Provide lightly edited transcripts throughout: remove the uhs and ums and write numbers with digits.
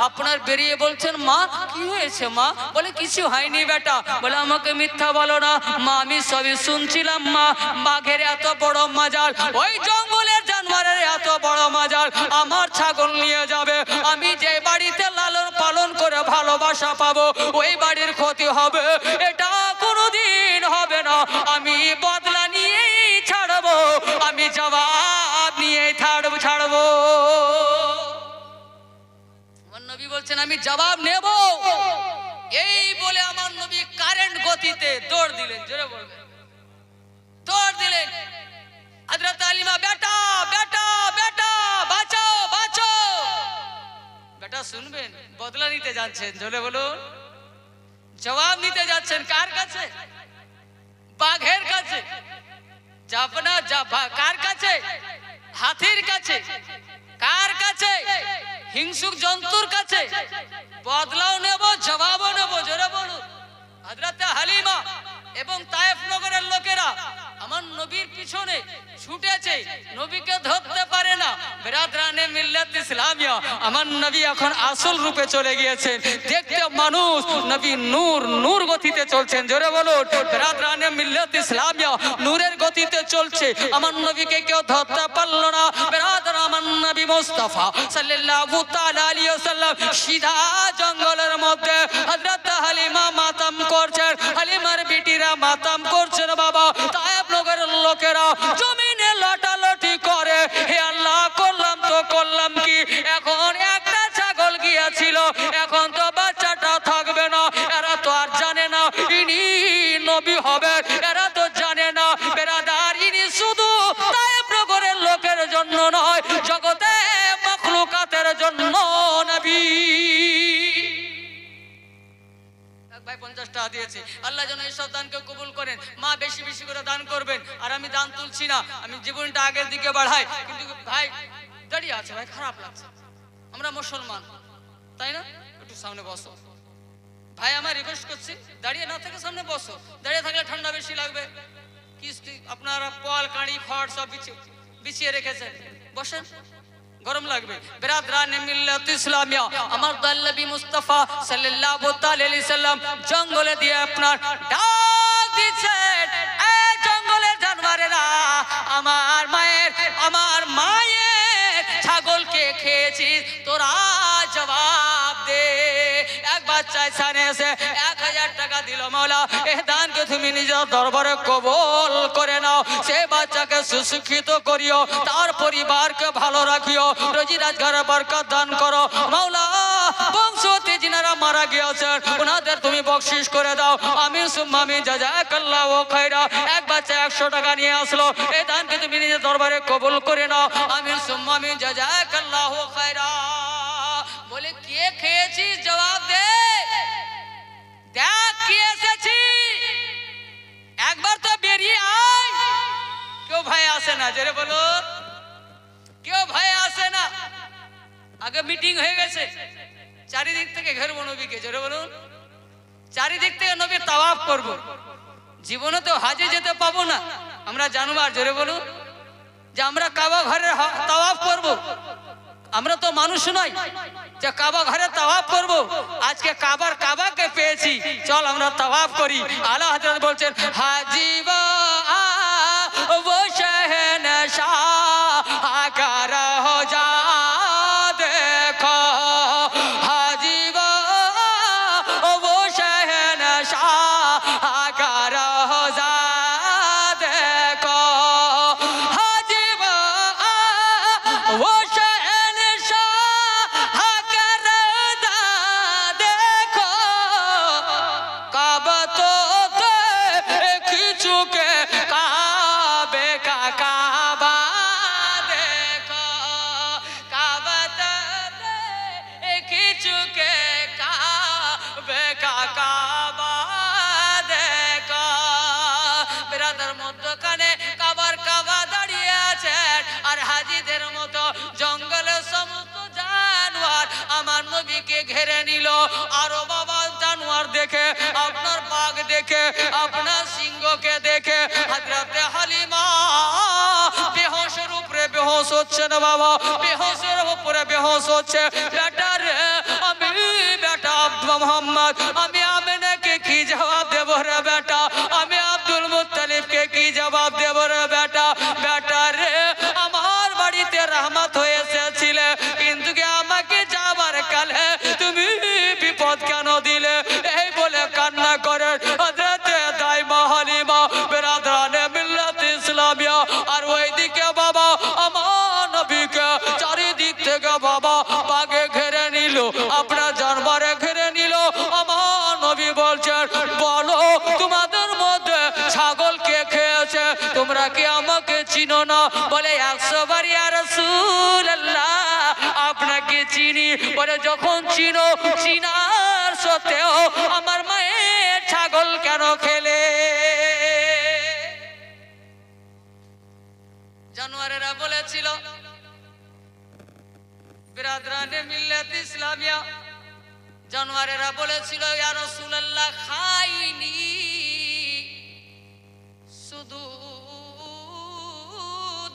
আপনার বেরিয়ে বলছেন মা কি হয়েছে মা? বলে কিছু হয়নি বেটা। বলে আমাকে মিথ্যা বলো না মা, আমি সবই শুনছিলাম মা। বাঘের এত বড় মাজাল, ওই জঙ্গলের জানোয়ারের এত বড় মাজাল, আমার ছাগল নিয়ে যাবে, আমি যে বাড়িতে লালন পালন করে ভালোবাসা পাবো ওই বাড়ির ক্ষতি হবে, এটা কোনোদিন হবে না। আমি বদলা নিয়েই ছাড়বো, আমি জবাব নিয়েই ছাড়বো। নবী বলছেন আমি জবাব নেব। এই বলে আমার নবী কারেন্ট গতিতে দৌড় দিলেন। জোরে বলবেন, দৌড় দিলেন। হযরত আলিমা বেটা বেটা বেটা বাঁচাও বাঁচাও। বেটা শুনবেন, বদলা নিতে যাচ্ছেন। জোরে বলুন, জবাব নিতে যাচ্ছেন কার কাছে? বাঘের কাছে। যাবনা কার কাছে? হাতির কাছে। কার কাছে? হিংসুক জন্তুর কাছে। বদলাও নেব, জবাবও নেব। জোরে বলুন। হযরত হালিমা এবং তায়েফ নগরের লোকেরা আমার নবীর পিছনে ছুটেছে, নবীকে ধরতে পারে না। বিরাদরানে মিল্লাত ইসলামিয়া, আমার নবী এখন আসল রূপে চলে গিয়েছেন। দেখতে মানুষ, নবী নূর নূর গতিতে চলছেন। জোরে বলুন। বিরাদরানে মিল্লাত ইসলামিয়া নূরের গতিতে চলছে, আমার নবীকে কেউ ধরতে পারলো না। বিরাদর আমার নবী মুস্তাফা সাল্লাল্লাহু তাআলা আলাইহি ওয়াসাল্লাম সিধা জঙ্গলের মধ্যে হযরত হালিমা মাতাম করছেন, হালিমার বিটিরা মাতাম করছেন। বাবা তায়েফ নগরের লোকেরা জমিনে লাটালাটি করে, হে আল্লাহ করলাম তো করলাম কি, এখন একটা ছাগল গিয়েছিল, এখন তো বাচ্চাটা থাকবে না। এরা তো আর জানে না ইনি নবী হবেন, এরা তো জানে না বেরাদার ইনি শুধু তায়েফ নগরের লোকের জন্য নয়, জগতে মাখলুকাতের জন্য নবী। ভাই 50 টাকা দিয়েছে, আল্লাহ যেন এইসব দানকে কবুল করেন। মা বেশি বেশি করে দান করবেন। আর আমি দান তুলছি না, আমি জীবনটা আগের দিকে বাড়াই। কিন্তু ভাই দাঁড়িয়ে আছে, ভাই খারাপ লাগছে, আমরা মুসলমান তাই না? একটু সামনে বসো ভাই, আমার রিকোয়েস্ট করছি, দাঁড়িয়ে না থেকে সামনে বসো। দাঁড়িয়ে থাকলে ঠান্ডা বেশি লাগবে। কি আপনারা পল কাঁড়ি খড় সব বিছিয়ে রেখেছেন, বসেন, গরম লাগবে। বিরাদরানে মিল্লাত ইসলামিয়া, আমার নবী মুস্তাফা সাল্লাল্লাহু তাআলা আলাইহি সাল্লাম জঙ্গলে দিয়ে আপনার ডাক দিচ্ছেন, এই জঙ্গলের জানোয়ারেরা, আমার মায়ের ছাগলকে খেয়েছিস, তোরা জবাব দে। এক বাচ্চা ছানে এসে 1000 টাকা দিল। মাওলা এই দানকে তুমি নিজের দরবারে কবুল করে নাও। সে বাচ্চাকে সুশিক্ষিত করিও, তার পরিবারকে ভালো রাখিও, রোজি রোজগারে বরকত দান করো। মাওলা বংশতে যিনারা মারা গিয়েছেন ওনাদের তুমি বকশিশ করে দাও। আমিন সুম্মা আমিন, জাযাকাল্লাহু খায়রা। এক বাচ্চা 100 টাকা নিয়ে আসলো, এই দানকে তুমি নিজের দরবারে কবুল করে নাও। আমিন সুম্মা আমিন, জাযাকাল্লাহু খায়রা। বলে কে খেয়েছিস জবাব দে, দেখ কি এসেছি, একবার তো বেরিয়ে আয়। কেউ ভাই আসে না, জোরে বলো, কেউ ভাই আসে না। আগে মিটিং হয়ে গেছে, চারিদিক থেকে ঘেরবো নবীকে। জোরে বলুন, চারিদিক থেকে নবীর তাওয়াফ করব। জীবনে তো হাজে যেতে পাবো না, আমরা জানোয়ার। জোরে বলুন, যে আমরা কাবা ঘরের তাওয়াফ করব। আমরা তো মানুষ নয় যে কাবা ঘরে তাওয়াফ করব। আজকে কাবাকে পেয়েছি, চল আমরা তাওয়াফ করি। আলা হযরত বলছেন, হাজিবা वो शहनशाह आकर हो जा देखो, हाजीवा वो शहनशाह आकर हो जा देखो, हाजीवा वो शहनशाह आकर देखो, काबा तो देख चुके ঘেরে নিল। আরো বাবা জানোয়ার দেখে, আপনার বাঘ দেখে, আপনার সিংহকে দেখে হযরতে হালিমা বেহোশের উপরে বেহোশ হচ্ছে না বাবা, বেহোশের উপরে বেহোশ হচ্ছে। বেটা তোমরা কি আমাকে চিনো না? বলে 100 বার ইয়া রাসূলুল্লাহ আপনাকে চিনি। বলে যখন চিনো, চিনার সত্ত্বেও আমার মায়ের ছাগল কেন খেলে? জানোয়ারেরা বলেছিল, বিরাদরানে মিল্লাত ইসলামিয়া, জানোয়ারেরা বলেছিল ইয়া রাসূলুল্লাহ খাইনি, শুধু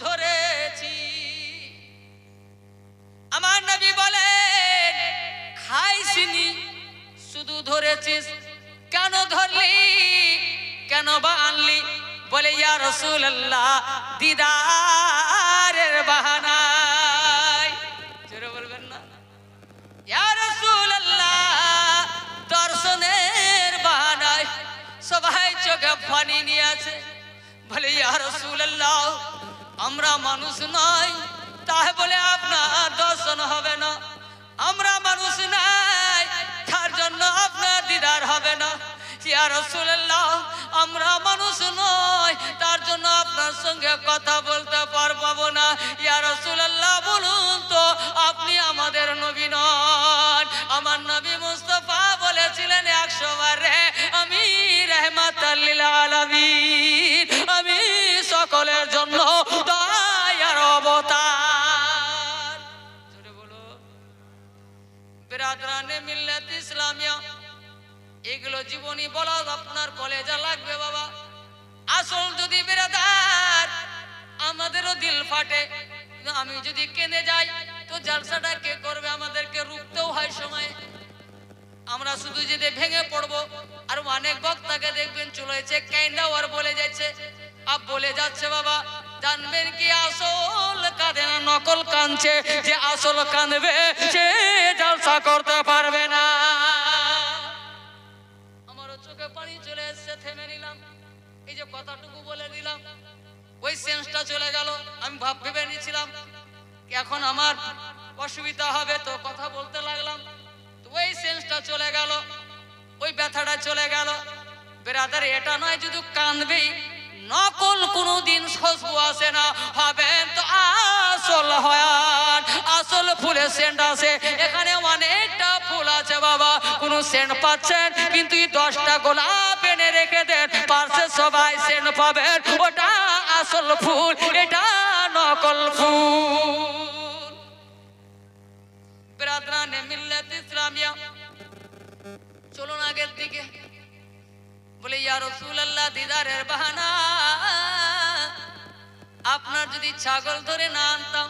ধরেছি। আমার নবী বলেন খাইসিনি, শুধু ধরেছিস। কেন ধরলি, কেন বা আনলি? বলে ইয়া রাসূলুল্লাহ দিদারের বাহানায়। জোরে বলবেন না? ইয়া রাসূলুল্লাহ দর্শনের বাহানায় সবাই চোখে পানি নিয়ে আছে। বলে ইয়া রাসূলুল্লাহ আমরা মানুষ নই, তাই বলে আপনার দর্শন হবে না। আমরা মানুষ নাই, তার জন্য আপনার দিদার হবে না। ইয়া রাসূলুল্লাহ আমরা মানুষ নই, তার জন্য আপনার সঙ্গে কথা বলতে পারবো না। ইয়া রাসূলুল্লাহ বলুন তো আপনি আমাদের নবী নন? আমার নবী মুস্তাফা বলেছিলেন 100 বার রে আমি রাহমাতাল লিল আলামিন, আমি সকলের জন্য দয়ার অবতার। জোরে বলো। বিরাদরানে মিল্লাত ইসলামিয়া, এগুলো জীবনী বলা আপনার কলেজা লাগবে বাবা। আসল যদি বিরাদার আমাদেরও দিল ফাটে, আমি যদি কেঁদে যাই তো জলসাটা কে করবে? আমাদেরকে রুখতেও হয় সময়। আমরা শুধু যদি ভেঙে পড়বো, আর অনেক বক্তাকে দেখবেন চলেছে কাইন্দাও আর বলে যাচ্ছে, আপ বলে যাচ্ছে বাবা জানবেন কি আসল কাঁদে না নকল কাঁদছে, যে আসল কাঁদবে সে জলসা করতে পারবে না। আমারও চোখে পানি চলে এসেছে, থেমে নিলাম। এই যে কথাটুকু বলে দিলাম, ওই সেন্সটা চলে গেল। আমি ভেবে নিয়েছিলাম এখন আমার অসুবিধা হবে, তো কথা বলতে লাগলাম, তো ওই সেন্সটা চলে গেল, ওই ব্যথাটা চলে গেল। ব্রাদার এটা নয় শুধু কাঁদবেই, নকল কোনোদিন খুশবু আসে না, হবেন তো আসল হয়ান। আসল ফুলের সেন্ট আছে, এখানে অনেকটা ফুল আছে বাবা, কোন সেন্ট পাচ্ছেন কিন্তু 10টা গোলাপ এনে রেখে দেন, পাশে সবাই সেন্ট পাবেন। ওটা আসল ফুল, এটা নকল ফুল। বিরাদরানে মিল্লাত ইসলামিয়া, চলুন আগের দিকে। বলে ইয়া রাসূলুল্লাহ দিদারের বাহানা, আপনার যদি ছাগল ধরে না আনতাম,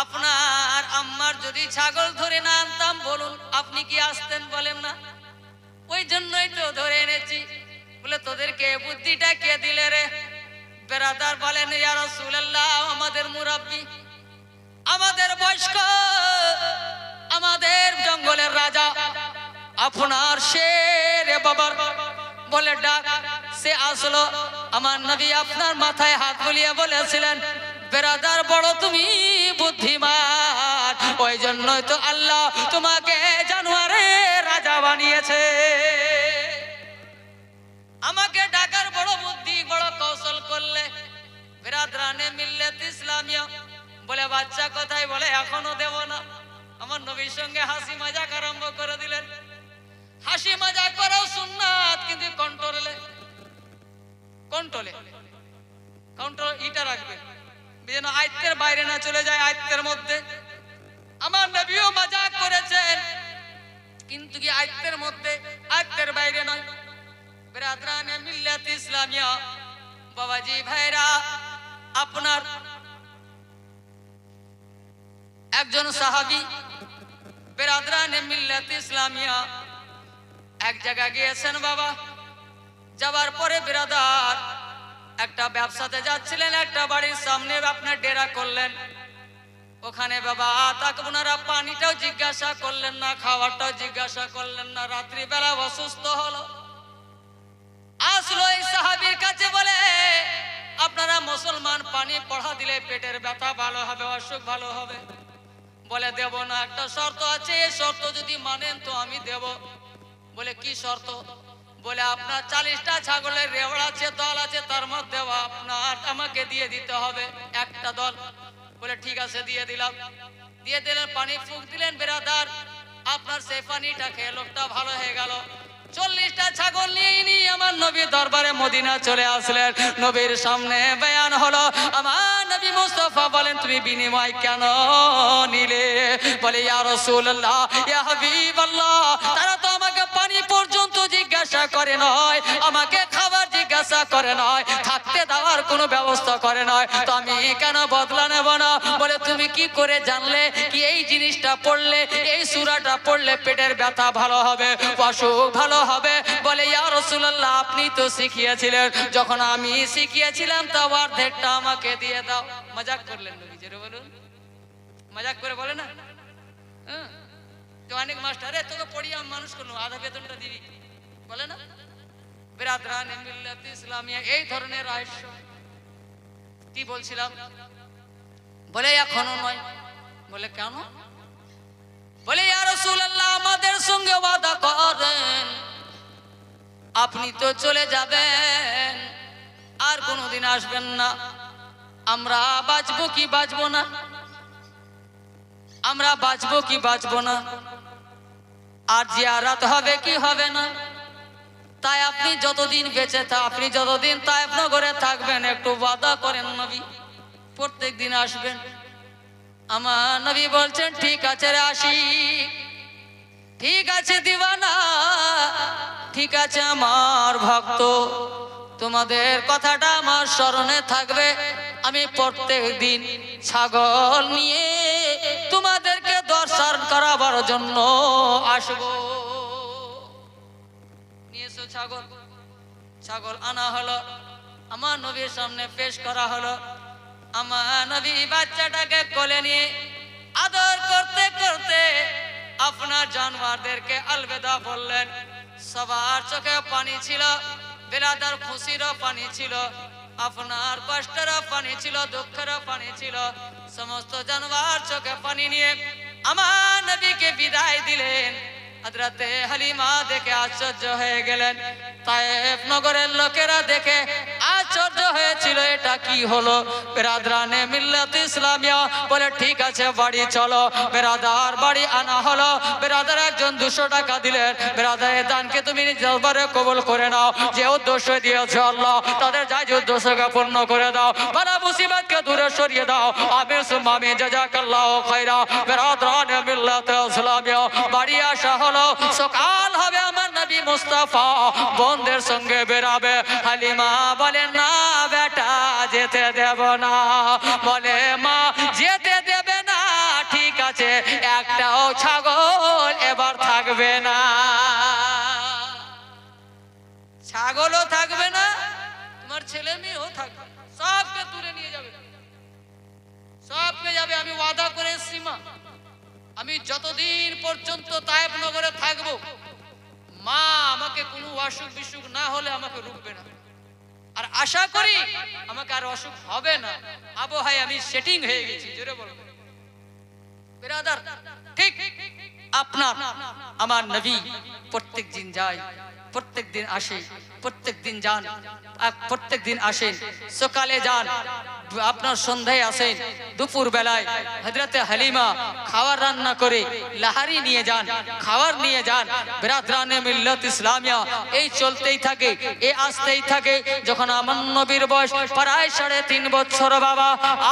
আপনার আম্মার যদি ছাগল ধরে না আনতাম, বলুন আপনি কি আসতেন? বলেন না। ওই জন্যই তো ধরে এনেছি। বলে তোদেরকে বুদ্ধিটা কে দিলে রে? বেরাদার বলেন ইয়া রাসূলুল্লাহ আমাদের মুরাব্বি, আমাদের বয়স্ক, আমাদের জঙ্গলের রাজা আপনার শের বাবার বলে ডাক, সে আসলো। আমার নবী আপনার মাথায় হাত বুলিয়ে বলেছিলেন বেরাদার বড় তুমি বুদ্ধিমান, ওই জন্যই তো আল্লাহ তোমাকে জানোয়ারের রাজা বানিয়েছে। আমাকে ডাকার বড় বুদ্ধি, বড় কৌশল করলে। বিরাদরানে মিল্লাত ইসলামিয়া বলে বাচ্চা কোথায়? বলে এখনো দেব না। আমার নবীর সঙ্গে হাসি মজাক আরম্ভ করে দিলেন। হাসি মজাক করাও সুন্নাত, কিন্তু কন্ট্রোলে কন্ট্রোল ইটা রাখবেন যেন আয়ত্তের বাইরে না চলে যায়, আয়ত্তের মধ্যে। আমার নবীও মজাক করেছেন কিন্তু কি আয়ত্তের মধ্যে, আয়ত্তের বাইরে নয়। বিরাদরানে মিল্লাত ইসলামিয়া বাবাজি ভাইরা, আপনার একজন সাহাবী বিরাদরানে মিল্লাত ইসলামিয়া এক জায়গা গিয়েছেন বাবা। যাবার পরে বিরাদার একটা ব্যবসাতে যাচ্ছিলেন, একটা বাড়ির সামনে আপনার ডেরা করলেন। ওখানে বাবা তাকে ওনারা পানিটাও জিজ্ঞাসা করলেন না, খাবারটাও জিজ্ঞাসা করলেন না। রাত্রিবেলা অসুস্থ হলো, আসলো এই সাহাবীর কাছে, বলে আপনারা মুসলমান, পানি পড়া দিলে পেটের ব্যথা ভালো হবে, অসুখ ভালো হবে। বলে দেব না, একটা শর্ত আছে, এই শর্ত যদি মানেন তো আমি দেব। বলে কি শর্ত? বলে আপনার 40টা ছাগলের রেওড় আছে, দল আছে, তার মধ্যে আপনার আমাকে দিয়ে দিতে হবে একটা দল। বলে ঠিক আছে, দিয়ে দিলাম। দিয়ে দিলেন, পানি ফুঁক দিলেন বেরাদার, আপনার সেই পানিটা খেয়ে লোকটা ভালো হয়ে গেল। 40টা ছাগল নিয়ে আমার নবী দরবারে মদিনা চলে আসলেন। নবীর সামনে বয়ান হলো, আমার নবী মুস্তাফা বলেন তুমি বিনিময় কেন নিলে? বলে ইয়া রাসূলুল্লাহ, ইয়া হাবিবাল্লাহ, তারা তো আমাকে পানি পর্যন্ত জিজ্ঞাসা করে নয়, আমাকে খাবার জিজ্ঞাসা করে নয়, থাকতে দেওয়ার কোনো ব্যবস্থা করে নয়, তো আমি কেন বদলা নেব না? বলে তুমি কি করে জানলে কি এই জিনিসটা পড়লে, এই সূরাটা পড়লে পেটের ব্যথা ভালো হবে, অসুখ ভালো হবে? বলে ইয়া রাসূলুল্লাহ, আপনি তো শিখিয়েছিলেন, যখন আমি শিখিয়েছিলাম তাও অর্ধেকটা আমাকে দিয়ে দাও। মজাক করলেন নবী, জোরে বলুন। মজাক করে বলে না তো অনেক মাস্টার, রে তোকে পড়িয়ে মানুষ করলো, আধা বেতনটা দিবি, বলে না? বিরাদরান মিল্লাত ইসলামিয়া এই ধরনের রহস্য। কি বলছিলাম? বলে এখনো নয়। বলে কেন? বলে ইয়া রাসূলুল্লাহ, আমাদের সঙ্গে ওয়াদা করেন, আপনি তো চলে যাবেন, আর কোনোদিন আসবেন না, আমরা বাঁচবো কি বাঁচবো না? আমরা বাঁচবো কি বাঁচবো না? আর জিয়ারত হবে কি হবে না? তাই আপনি যতদিন বেঁচে আপনি যতদিন তায়েফ নগরে থাকবেন, একটু ওয়াদা করেন নবী, প্রত্যেক দিন আসবেন। আমার নবী বলছেন ঠিক আছে রে আশিক, ঠিক আছে দিওয়ানা, ঠিক আছে আমার ভক্ত, তোমাদের কথাটা আমার স্মরণে থাকবে। আমি প্রত্যেক দিন ছাগল নিয়ে তোমাদেরকে দর্শন করাবার জন্য আসবো। নিয়েছো ছাগল? ছাগল আনা হলো, আমার নবীর সামনে পেশ করা হলো। আমার নবী বাচ্চাটাকে কোলে নিয়ে আদর করতে করতে আপনার জানোয়ারদেরকে আলবিদা বললেন। সবার চোখে পানি ছিল, বেরাদার খুশিরও পানি ছিল, আপনার কষ্টেরও পানি ছিল, দুঃখেরও পানি ছিল। সমস্ত জানোয়ার চোখে পানি নিয়ে আমার নবীকে বিদায় দিলেন। হযরতে হালিমা দেখে আশ্চর্য হয়ে গেলেন, তায়েফ নগরের লোকেরা দেখে আশ্চর্য হয়েছিল, এটা কি হলো? বিরাদরানে মিল্লাত ইসলামিয়া বলে ঠিক আছে বাড়ি চলো। বিরাদার বাড়ি আনা হলো। বিরাদার একজন 200 টাকা দিলেন। বিরাদারের দানকে তুমি দরবারে কবুল করে নাও, যে উদ্দেশ্য দিয়েছে আল্লাহ তাদের যাই উদ্দেশ্যকে পূর্ণ করে দাও, বালা মুসিবতকে দূরে সরিয়ে দাও। আমির সুমামি জাযাকাল্লাহু খায়রা। বিরাদরানে মিল্লাত ইসলামিয়া বাড়ি আসা হলো। সকাল হবে, আমার নবী মুস্তাফা বোনদের সঙ্গে বেরাবে। হালিমা বলে না বেটা যেতে দেব না। বলে মা যেতে দেবে না, ঠিক আছে, একটাও ছাগল এবার থাকবে না। ছাগলও থাকবে না, তোমার ছেলে মেয়েও থাকবে, সবকে তুলে নিয়ে যাবে, সবকে যাবে। আমি ওয়াদা করে এসেছি মা, আমি যতদিন পর্যন্ত তায়েফ নগরে থাকবো, মা আমাকে কোনো অসুখ বিসুখ না হলে আমাকে রুখবে না, আর আশা করি আমাকে আর অসুখ হবে না। আবহাওয়ায় আমি সেটিং হয়ে গেছি, জোরে বলবো বিরাদার। ঠিক আপনার আমার নবী প্রত্যেক দিন যায়, প্রত্যেক দিন আসে, প্রত্যেক দিন যান, প্রত্যেক দিন আসেন। সকালে যান, আপনার সন্ধ্যায় আসেন, দুপুর বেলায় হযরতে হালিমা খাবার রান্না করে লাহারি নিয়ে যান, খাবার নিয়ে যান। বিরাদরানে মিল্লাত ইসলামিয়া এই চলতেই থাকে, এই আসতেই থাকে। যখন আমার নবীর বয়স প্রায় 3.5 বছর, বাবা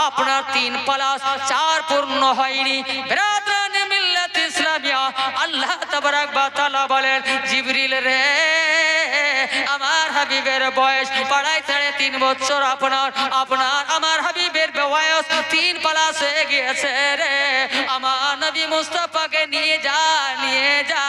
আপনার 3 প্লাস 4 পূর্ণ হয়নি। বিরাদরানে মিল্লাত ইসলামিয়া আল্লাহ তাবারাক ওয়া তাআলা বলেন, জিবরিল রে, আমার হাবিবের বয়স প্রায় 3.5 বছর, আপনার আমার হাবিবের বয়স 3 প্লাস হয়ে গিয়েছে রে। আমার নবী মুস্তাফাকে নিয়ে যা, নিয়ে যা।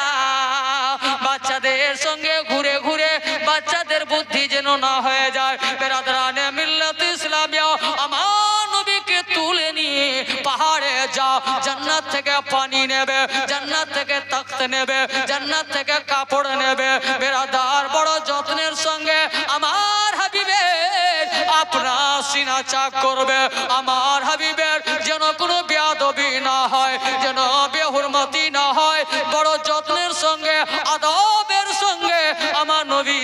বাচ্চাদের সঙ্গে ঘুরে ঘুরে বাচ্চাদের বুদ্ধি যেন না হয়ে যায়। বিরাদরানে মিল্লাত ইসলামিয়া আমার নবীকে তুলে নিয়ে পাহাড়ে যাও, জান্নাত থেকে পানি নেবে, জান্নাত থেকে তখ্ত নেবে, জান্নাত থেকে কাপড় নেবে। বিরাদার বড় যত্নের সঙ্গে আমার হাবিবের আপনার সিনা চাক করবে। আমার হাবিবের যেন কোনো বেয়াদবি না হয়, যেন বেহুরমতি না হয়, বড় যত্নের সঙ্গে আদবের সঙ্গে আমার নবী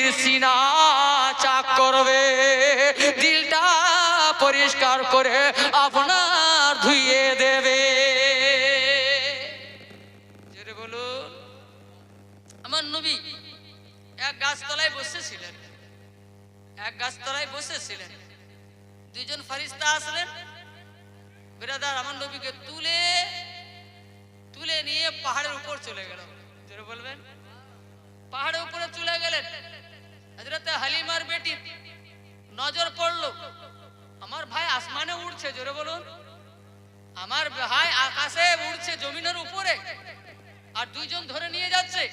নবী এক গাছতলায় বসেছিলেন, এক গাছতলায় বসেছিলেন। দুইজন ফেরেশতা আসলেন, বিরাদার আমার নবীকে তুলে তুলে নিয়ে পাহাড়ের উপর চলে গেল। জোরে বলবেন, পাহাড়ের উপরে চলে গেলেন। হযরত হালিমার বেটি নজর পড়লো, আমার ভাই আসমানে উড়ছে। জোরে বলুন, আমার ভাই আকাশে উড়ছে জমিনের উপরে, আর দুইজন ধরে নিয়ে যাচ্ছে।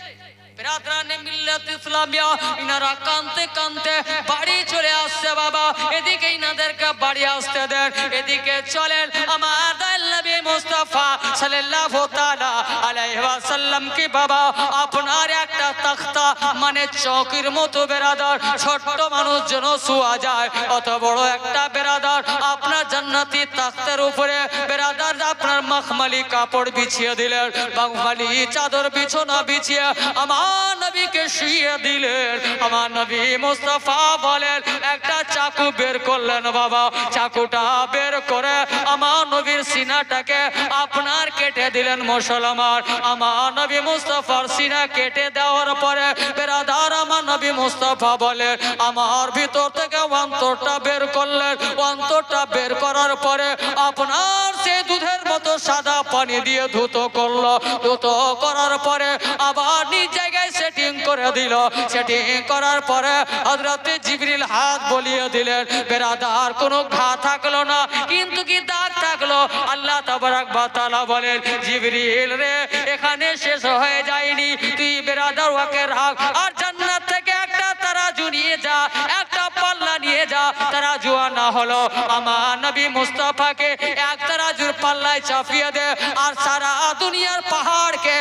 বিরাদরানে মিল্লাত ইসলামিয়া ইনারা কানতে কানতে বাড়ি চলে আসছে। বাবা এদিকে ইনাদেরকে বাড়ি আসতে দেন, এদিকে চলেন আমার দয়াল নবী মুস্তাফা সাল্লাল্লাহু তাআলা আলাইহি ওয়াসাল্লাম কি বাবা আপনার একটা তখতা মানে চৌকির মতো বেরাদার, ছোট্ট মানুষ যেন শোয়া যায় অত বড় একটা বেরাদার আপনার জান্নাতি তখতের উপরে বেরাদার আপনার মখমলি কাপড় বিছিয়ে দিলেন, মখমলি চাদর বিছানা বিছিয়ে আমার নবীকে শুইয়ে দিলেন। আমার নবী মুস্তাফা বলেন একটা চাকু বের করলেন। বাবা চাকুটা বের করে আমার নবীর সিনাটাকে আপনার কেটে দিলেন। মুসলমান আমার নবী মুস্তাফার সিনা কেটে দেওয়ার পরে বেরাদার আমার নবী মুস্তাফা বলেন আমার ভিতর থেকে অন্তরটা বের করলেন। অন্তরটা বের করার পরে আপনার সে দুধের মতো সাদা পানি দিয়ে ধুত করলো। ধুত করার পরে আবার নিজ জায়গায় সেটিং করে দিল। সেটিং করার পরে হযরত জিবরিল হাত বলিয়ে দিলেন। বেরাদার কোনো ঘা থাকলো না, কিন্তু কি দাগ থাকলো। আল্লাহ তাবারক ওয়া তাআলা বলেন জিবরিল রে এখানে শেষ হয়ে যায়নি, তুই বেরাদার ওকে রাখ আর জান্নাত থেকে একটা তারাজু নিয়ে যা, একটা পাল্লা নিয়ে যা। তারাজু আনা হলো, আমার নবী মুস্তাফাকে এক তারাজুর পাল্লায় চাপিয়ে দে আর সারা দুনিয়ার পাহাড়কে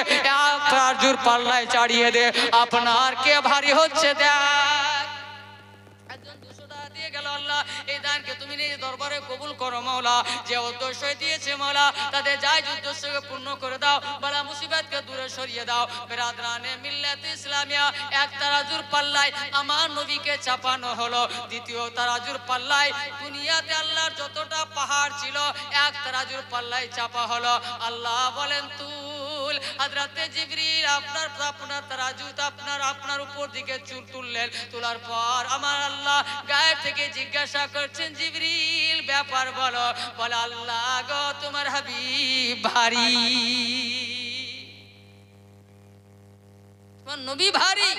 এক তারাজুর পাল্লায় চাড়িয়ে দে। আপনার কে ভারী হচ্ছে দেখ। একজন 200 টাকা দিয়ে গেল, আল্লাহ এই দানকে তুমি নিজ দরবারে কবুল করো মাওলা। যে উদ্দেশ্য দিয়েছে মাওলা তাদের যাই উদ্দেশ্যকে পূর্ণ করে দাও, বালা মুসিবতকে দূরে সরিয়ে দাও। বেরাদরানে মিল্লাত ইসলামিয়া এক তারাজুর পাল্লায় আমার নবীকে চাপানো হলো। দ্বিতীয় তারাজুর পাল্লায় দুনিয়াতে আল্লাহর যতটা পাহাড় ছিল এক তারাজুর পাল্লায় চাপা হলো। আল্লাহ বলেন তুল। হযরত জিবরিল আপনার তারাজুটা আপনার উপর দিকে চুল তুললেন। তোলার পর আমার আল্লাহ গায়েব থেকে জিজ্ঞাসা করছেন জিবরিল ব্যাপার বলো। বলে আল্লাহ গো তোমার হাবিব ভারী, তোমার নবী ভারী।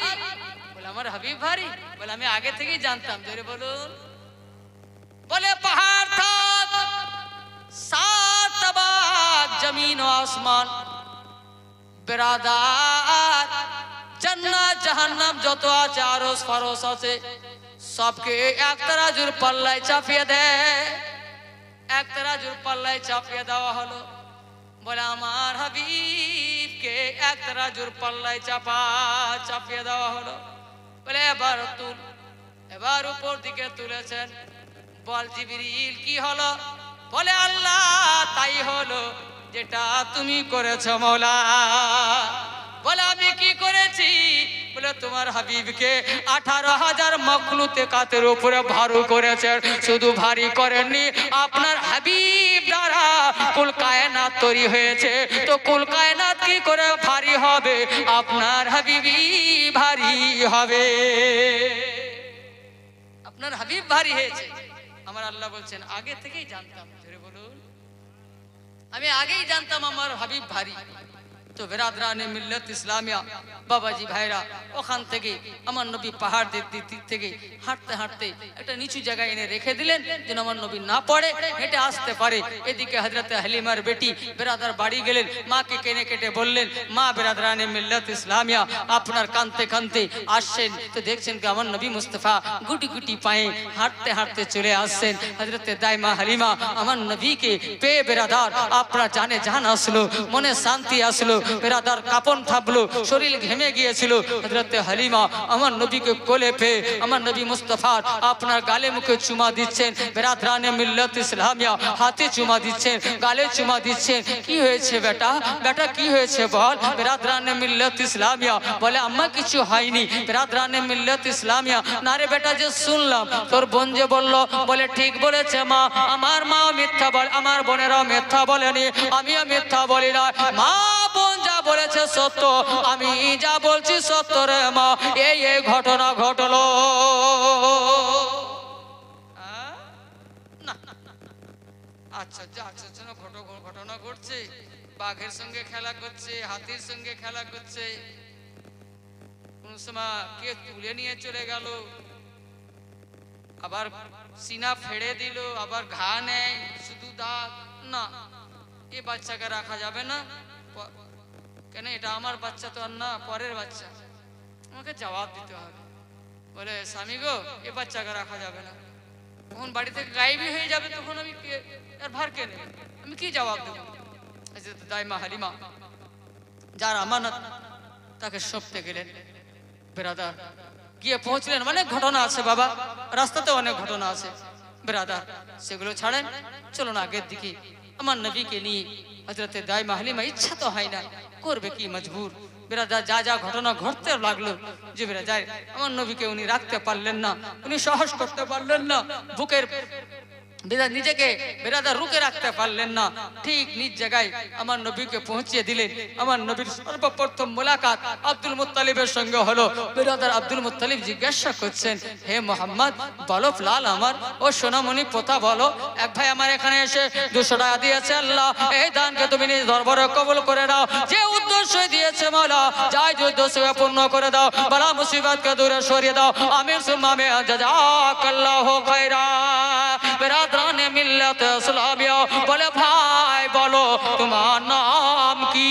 বলে আমার হাবিব ভারী। বলে আমি আগে থেকেই জানতাম। জোরে বলুন। বলে পাহাড় থাক, সাত তাবাক জমিন ও আসমান, বেরাদার জান্নাত জাহান্নাম যত আছে আরশ ফারশ আছে সবকে এক তারাজুর পাল্লায় চাপিয়ে দেয়। এক তারাজুর পাল্লায় চাপিয়ে দেওয়া হলো। বলে আমার হাবিবকে এক তারাজুর পাল্লায় চাপিয়ে দেওয়া হলো। বলে এবার তুল। এবার উপর দিকে তুলেছেন। বল জিবরিল কি হলো? বলে আল্লাহ তাই হলো যেটা তুমি করেছো মওলা। বলে আমি কি করেছি? বলে তোমার হাবিবকে 18,000 মখলুকে কাতের উপরে ভারী করেছেন। শুধু ভারী করেননি, আপনার হাবিব দ্বারা কুল কায়নাত তৈরি হয়েছে। তো কুল কায়নাত কি করে ভারী হবে? আপনার হাবিবই ভারী হবে। আপনার হাবিব ভারী হয়েছে। আমার আল্লাহ বলছেন আগে থেকেই জানতাম। জোরে বলুন, আমি আগেই জানতাম আমার হাবিব ভারী। তো বেরাদরানে মিল্লাত ইসলামিয়া বাবাজি ভাইরা ওখান থেকে আমার নবী পাহাড়ের দিক থেকে হাঁটতে হাঁটতে একটা নিচু জায়গায় এনে রেখে দিলেন যেন আমার নবী না পড়ে, হেঁটে আসতে পারে। এদিকে হযরত হালিমার বেটি বেরাদার বাড়ি গেলেন, মাকে কেনে কেটে বললেন মা বেরাদরানে মিল্লাত ইসলামিয়া আপনার কানতে কানতে আসছেন। তো দেখছেন কি আমার নবী মুস্তাফা গুটি গুটি পায়ে হাঁটতে হাঁটতে চলে আসছেন। হযরত দাইমা হালিমা আমার নবীকে পেয়ে বেরাদার আপনার জানে জান আসলো, মনে শান্তি আসলো। বেরাদার কাপন থাকলো, শরীর ঘেমে গিয়েছিল। হযরত হালিমা আমার নবীকে কোলে পেয়ে আমার নবী মুস্তাফার আপনার গালে মুখে চুমা দিচ্ছেন। বেরাদরানে মিল্লাত ইসলামিয়া হাতে চুমা দিচ্ছেন, গালে চুমা দিচ্ছেন। কি হয়েছে বেটা? বেটা কি হয়েছে বল? বেরাদরানে মিল্লাত ইসলামিয়া বলে আম্মা কিছু হয়নি। বেরাদরানে মিল্লাত ইসলামিয়া না রে বেটা, যে শুনলাম তোর বোন যে বললো, বলে ঠিক বলেছে মা, আমার মাও মিথ্যা বলে, আমার বোনেরাও মিথ্যা বলেনি, আমিও মিথ্যা বলি না। মা বোন যা বলেছে সত্য, আমি যা বলছি সত্য রে মা, এই ঘটনা ঘটলো। আচ্ছা যা ঘটনা ঘটছে, বাঘের সঙ্গে খেলা করছে, হাতির সঙ্গে খেলা করছে, কোন সময় কে তুলে নিয়ে চলে গেল, আবার সিনা ফেড়ে দিল, আবার ঘা নেই, শুধু দাগ। না, এই বাচ্চাকে রাখা যাবে না। কেন? এটা আমার বাচ্চা তো আর না, পরের বাচ্চা, আমাকে জবাব দিতে হবে। বলে স্বামী গো, এ বাচ্চাকে রাখা যাবে না, তখন বাড়ি থেকে গায়েবই হয়ে যাবে, তখন আমি এর ভার কে নেবে, আমি কি জবাব দেবো? দাইমা হালিমা যার আমানত, তাকে সঁপতে গেলেন। বেরাদার গিয়ে পৌঁছলেন, অনেক ঘটনা আছে বাবা, রাস্তাতে অনেক ঘটনা আছে বেরাদার, সেগুলো ছাড়েন, চলুন আগের দিকে। আমার নবীকে নিয়ে হযরতে দাইমা হালিমা, ইচ্ছা তো হয় না, করবে কি, মজবুর। বেরাদার যা যা ঘটনা ঘটতে লাগলো, যে বেরাদার আমার নবীকে উনি রাখতে পারলেন না, উনি সাহস করতে পারলেন না, বুকের নিজেকে বেরাদার রুকে রাখতে পারলেন না, ঠিক নিজ জায়গায় আমার নবীকে পৌঁছিয়ে দিলেন। আমার নবীর সর্বপ্রথম মোলাকাত আব্দুল মুত্তালিবের সঙ্গে হলো। বেরাদার আব্দুল মুত্তালিব জিজ্ঞাসা করছেন, হে মোহাম্মদ, বলো লাল আমার, ও সোনামণি পোতা বলো, এক ভাই আমার এখানে এসে 200 টাকা দিয়েছে, আল্লাহ এই দানকে তুমি নিজ দরবারে কবুল করে দাও, যে উদ্দেশ্য দিয়েছে মাওলা, যাই উদ্দেশ্য পূর্ণ করে দাও, বালা মুসিবতকে দূরে সরিয়ে দাও, আমিন সুম্মা আমিন, জাযাকাল্লাহু খায়রা। বেরাদরানে মিল্লাত ইসলামিয়া, বলে ভাই বলো তোমার নাম কি?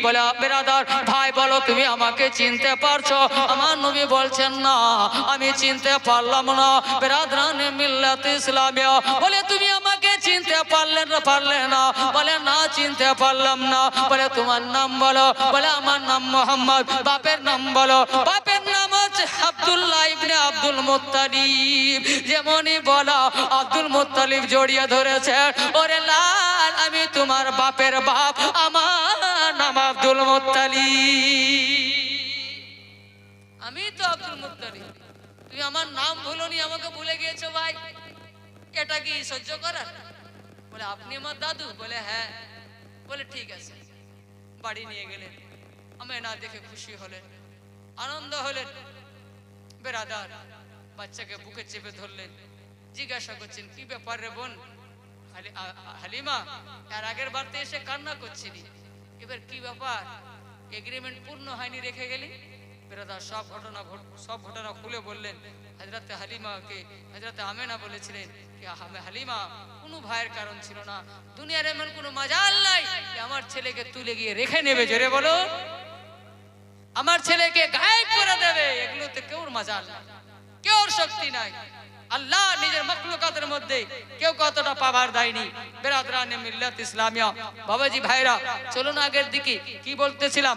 বলে বেরাদার ভাই বলো তুমি আমাকে চিনতে পারছো? আমার নবী বলছেন না, আমি চিনতে পারলাম না। বেরাদরানে মিল্লাত ইসলামিয়া, বলে তুমি আমাকে চিনতে পারলে না? বলে না, চিনতে পারলাম না। বলে তোমার নাম বলো? বলে আমার নাম মোহাম্মদ। বাপের নাম বলো? বাপের নাম হচ্ছে আব্দুল্লাহ ইবনে আব্দুল মুত্তালিব। যেমনই বলা, আব্দুল মুত্তালিব জড়িয়ে ধরেছে, ওরে লাল আমি তোমার বাপের বাপ, আমার নাম আব্দুল মুত্তালিব, আমি তো আব্দুল মুত্তালিব, তুমি আমার নাম ভুলোনি, আমাকে ভুলে গিয়েছো ভাই, এটা কি সহ্য করার? বলে আপনি আমার দাদু? বলে হ্যাঁ। বলে ঠিক আছে, বাড়ি নিয়ে গেলেন, আমি না দেখে খুশি হলেন, আনন্দ হলেন। বেরাদার বাচ্চাকে বুকে চেপে ধরলেন, জিজ্ঞাসা করছেন কি ব্যাপার রে বোন হালিমা, এর আগের বারতে এসে কান্না করছিলি, এবার কি ব্যাপার, এগ্রিমেন্ট পূর্ণ হয়নি রেখে গেলি? বেরাদার সব ঘটনা খুলে বললেন। হযরতে হালিমাকে হযরতে আমেনা বলেছিলেন কি হালিমা, কোনো ভয়ের কারণ ছিল না, দুনিয়ার এমন কোনো মাজাল নাই যে আমার ছেলেকে তুলে গিয়ে রেখে নেবে, জোরে বলো, আমার ছেলেকে গায়েব করে দেবে, এগুলোতে কেউর মাজাল নাই, কেউর শক্তি নাই। আল্লাহ নিজের মখলুকাতের মধ্যে কেউ কতটা পাওয়ার দেয়নি। বেরাদরানে মিল্লাত ইসলামিয়া, বাবাজি ভাইরা চলুন আগের দিকে। কি বলতেছিলাম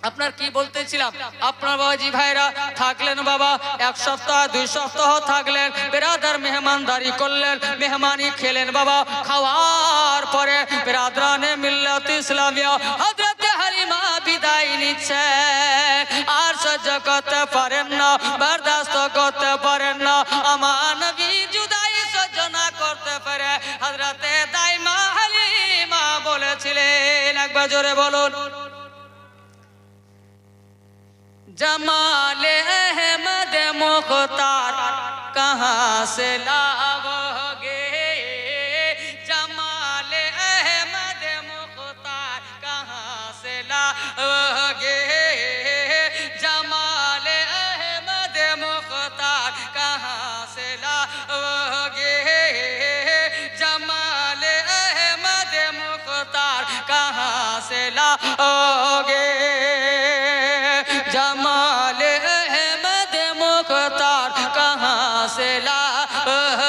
আপনার বাবাজি ভাইরা থাকলেন বাবা 1 সপ্তাহ 2 সপ্তাহ থাকলেন, বেরাদার মেহমানদারি করলেন, মেহমানি খেলেন বাবা। খাওয়ার পরে বেরাদরানে মিল্লাত ইসলামিয়া হযরতে হালিমা বিদায় নিচ্ছে, আর সহ্য করতে পারেন না, বরদাস্ত করতে পারেন না, আমার নবী জুদাই সহ্য না করতে পারে হযরতে দাইমা হালিমা বলেছিলেন, একবার জোরে বলুন, জমালে আহমদ মুখতার कहां से लाओगे, जमाले अहमद मुख्तार कहां से लाओगे, जमाले अहमद मुख्तार कहां से लाओगे, जमाले अहमद मुख्तार कहां से लाओगे, जमाले अहमद मुख्तार कहां से लाओगे।